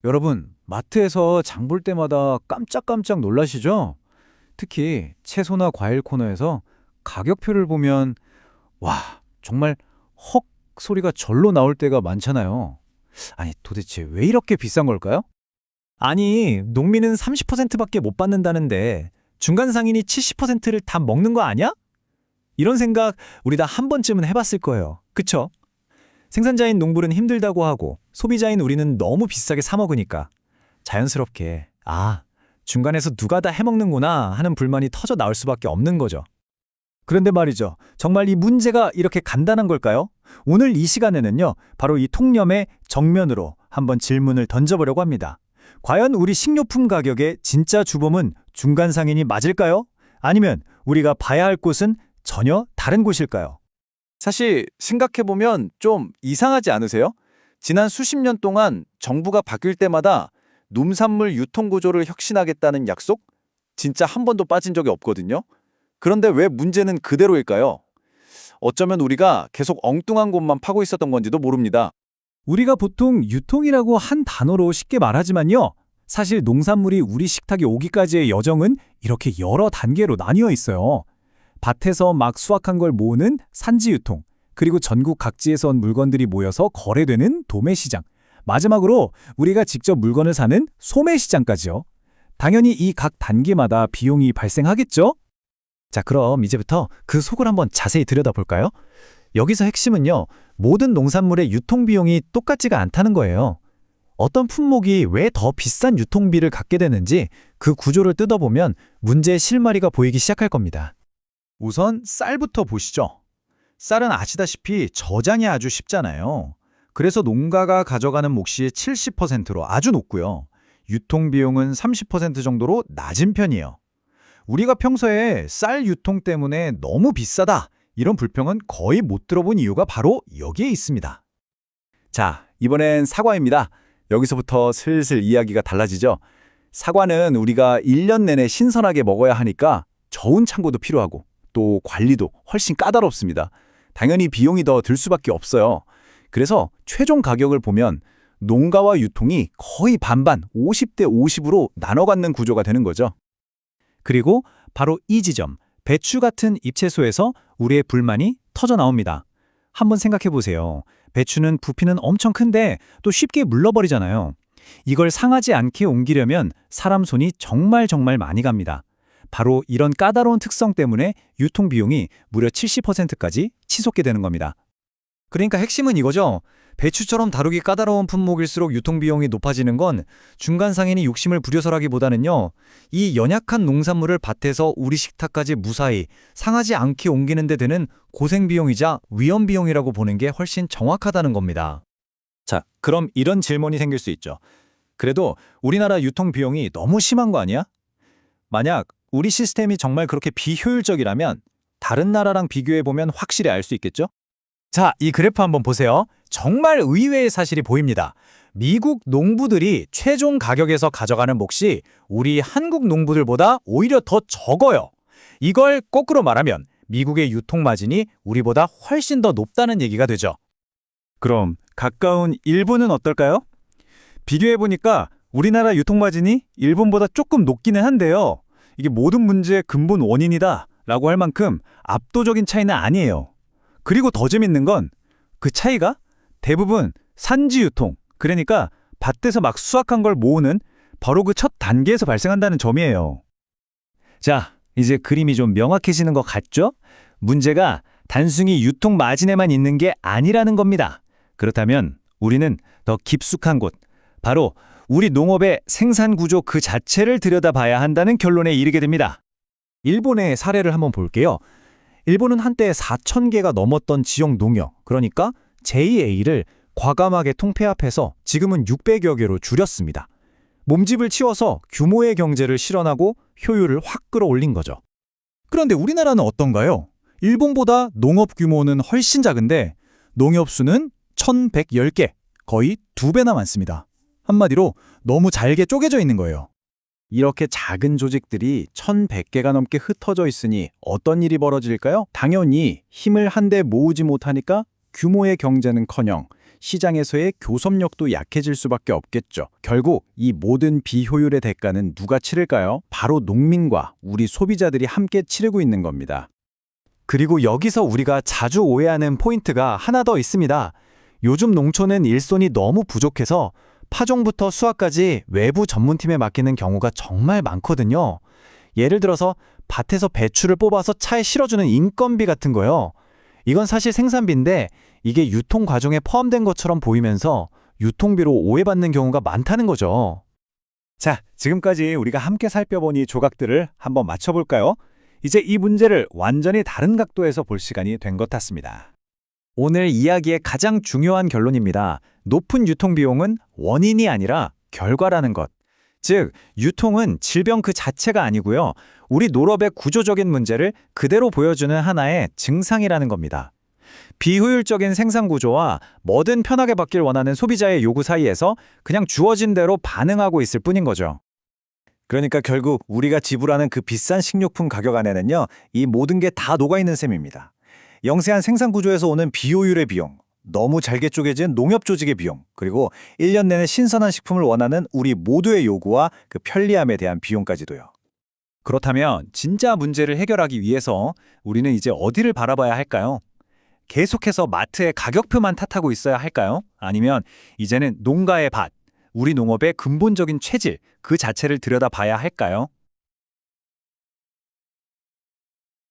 여러분, 마트에서 장볼 때마다 깜짝깜짝 놀라시죠? 특히 채소나 과일 코너에서 가격표를 보면 와, 정말 헉 소리가 절로 나올 때가 많잖아요. 아니, 도대체 왜 이렇게 비싼 걸까요? 아니, 농민은 30%밖에 못 받는다는데 중간 상인이 70%를 다 먹는 거 아니야? 이런 생각 우리 다 한 번쯤은 해봤을 거예요. 그쵸? 생산자인 농부는 힘들다고 하고 소비자인 우리는 너무 비싸게 사 먹으니까 자연스럽게 중간에서 누가 다 해먹는구나 하는 불만이 터져 나올 수밖에 없는 거죠. 그런데 말이죠. 정말 이 문제가 이렇게 간단한 걸까요? 오늘 이 시간에는요. 바로 이 통념의 정면으로 한번 질문을 던져보려고 합니다. 과연 우리 식료품 가격의 진짜 주범은 중간 상인이 맞을까요? 아니면 우리가 봐야 할 곳은 전혀 다른 곳일까요? 사실 생각해보면 좀 이상하지 않으세요? 지난 수십 년 동안 정부가 바뀔 때마다 농산물 유통 구조를 혁신하겠다는 약속? 진짜 한 번도 빠진 적이 없거든요. 그런데 왜 문제는 그대로일까요? 어쩌면 우리가 계속 엉뚱한 곳만 파고 있었던 건지도 모릅니다. 우리가 보통 유통이라고 한 단어로 쉽게 말하지만요. 사실 농산물이 우리 식탁에 오기까지의 여정은 이렇게 여러 단계로 나뉘어 있어요. 밭에서 막 수확한 걸 모으는 산지 유통, 그리고 전국 각지에서 온 물건들이 모여서 거래되는 도매시장, 마지막으로 우리가 직접 물건을 사는 소매시장까지요. 당연히 이 각 단계마다 비용이 발생하겠죠? 자, 그럼 이제부터 그 속을 한번 자세히 들여다볼까요? 여기서 핵심은요, 모든 농산물의 유통비용이 똑같지가 않다는 거예요. 어떤 품목이 왜 더 비싼 유통비를 갖게 되는지 그 구조를 뜯어보면 문제의 실마리가 보이기 시작할 겁니다. 우선 쌀부터 보시죠. 쌀은 아시다시피 저장이 아주 쉽잖아요. 그래서 농가가 가져가는 몫이 70%로 아주 높고요. 유통비용은 30% 정도로 낮은 편이에요. 우리가 평소에 쌀 유통 때문에 너무 비싸다 이런 불평은 거의 못 들어본 이유가 바로 여기에 있습니다. 자, 이번엔 사과입니다. 여기서부터 슬슬 이야기가 달라지죠. 사과는 우리가 1년 내내 신선하게 먹어야 하니까 저온 창고도 필요하고 또 관리도 훨씬 까다롭습니다. 당연히 비용이 더 들 수밖에 없어요. 그래서 최종 가격을 보면 농가와 유통이 거의 반반 50대 50으로 나눠 갖는 구조가 되는 거죠. 그리고 바로 이 지점, 배추 같은 잎채소에서 우리의 불만이 터져 나옵니다. 한번 생각해 보세요. 배추는 부피는 엄청 큰데 또 쉽게 물러버리잖아요. 이걸 상하지 않게 옮기려면 사람 손이 정말 많이 갑니다. 바로 이런 까다로운 특성 때문에 유통비용이 무려 70%까지 치솟게 되는 겁니다. 그러니까 핵심은 이거죠. 배추처럼 다루기 까다로운 품목일수록 유통비용이 높아지는 건 중간 상인이 욕심을 부려서라기보다는요. 이 연약한 농산물을 밭에서 우리 식탁까지 무사히 상하지 않게 옮기는 데 드는 고생비용이자 위험비용이라고 보는 게 훨씬 정확하다는 겁니다. 자, 그럼 이런 질문이 생길 수 있죠. 그래도 우리나라 유통비용이 너무 심한 거 아니야? 만약 우리 시스템이 정말 그렇게 비효율적이라면 다른 나라랑 비교해보면 확실히 알 수 있겠죠? 자, 이 그래프 한번 보세요. 정말 의외의 사실이 보입니다. 미국 농부들이 최종 가격에서 가져가는 몫이 우리 한국 농부들보다 오히려 더 적어요. 이걸 거꾸로 말하면 미국의 유통 마진이 우리보다 훨씬 더 높다는 얘기가 되죠. 그럼 가까운 일본은 어떨까요? 비교해보니까 우리나라 유통 마진이 일본보다 조금 높기는 한데요. 이게 모든 문제의 근본 원인이다 라고 할 만큼 압도적인 차이는 아니에요. 그리고 더 재밌는 건 그 차이가 대부분 산지 유통, 그러니까 밭에서 막 수확한 걸 모으는 바로 그 첫 단계에서 발생한다는 점이에요. 자, 이제 그림이 좀 명확해지는 것 같죠? 문제가 단순히 유통 마진에만 있는 게 아니라는 겁니다. 그렇다면 우리는 더 깊숙한 곳, 바로 우리 농업의 생산 구조 그 자체를 들여다봐야 한다는 결론에 이르게 됩니다. 일본의 사례를 한번 볼게요. 일본은 한때 4,000개가 넘었던 지역 농협, 그러니까 JA를 과감하게 통폐합해서 지금은 600여 개로 줄였습니다. 몸집을 치워서 규모의 경제를 실현하고 효율을 확 끌어올린 거죠. 그런데 우리나라는 어떤가요? 일본보다 농업 규모는 훨씬 작은데 농협 수는 1,110개, 거의 2배나 많습니다. 한마디로 너무 잘게 쪼개져 있는 거예요. 이렇게 작은 조직들이 1,100개가 넘게 흩어져 있으니 어떤 일이 벌어질까요? 당연히 힘을 한데 모으지 못하니까 규모의 경제는커녕 시장에서의 교섭력도 약해질 수밖에 없겠죠. 결국 이 모든 비효율의 대가는 누가 치를까요? 바로 농민과 우리 소비자들이 함께 치르고 있는 겁니다. 그리고 여기서 우리가 자주 오해하는 포인트가 하나 더 있습니다. 요즘 농촌은 일손이 너무 부족해서 파종부터 수확까지 외부 전문팀에 맡기는 경우가 정말 많거든요. 예를 들어서 밭에서 배추를 뽑아서 차에 실어주는 인건비 같은 거요. 이건 사실 생산비인데 이게 유통 과정에 포함된 것처럼 보이면서 유통비로 오해받는 경우가 많다는 거죠. 자, 지금까지 우리가 함께 살펴본 이 조각들을 한번 맞춰볼까요? 이제 이 문제를 완전히 다른 각도에서 볼 시간이 된 것 같습니다. 오늘 이야기의 가장 중요한 결론입니다. 높은 유통비용은 원인이 아니라 결과라는 것. 즉, 유통은 질병 그 자체가 아니고요. 우리 농업의 구조적인 문제를 그대로 보여주는 하나의 증상이라는 겁니다. 비효율적인 생산 구조와 뭐든 편하게 받길 원하는 소비자의 요구 사이에서 그냥 주어진 대로 반응하고 있을 뿐인 거죠. 그러니까 결국 우리가 지불하는 그 비싼 식료품 가격 안에는요, 이 모든 게 다 녹아있는 셈입니다. 영세한 생산 구조에서 오는 비효율의 비용, 너무 잘게 쪼개진 농협 조직의 비용, 그리고 1년 내내 신선한 식품을 원하는 우리 모두의 요구와 그 편리함에 대한 비용까지도요. 그렇다면 진짜 문제를 해결하기 위해서 우리는 이제 어디를 바라봐야 할까요? 계속해서 마트의 가격표만 탓하고 있어야 할까요? 아니면 이제는 농가의 밭, 우리 농업의 근본적인 체질, 그 자체를 들여다봐야 할까요?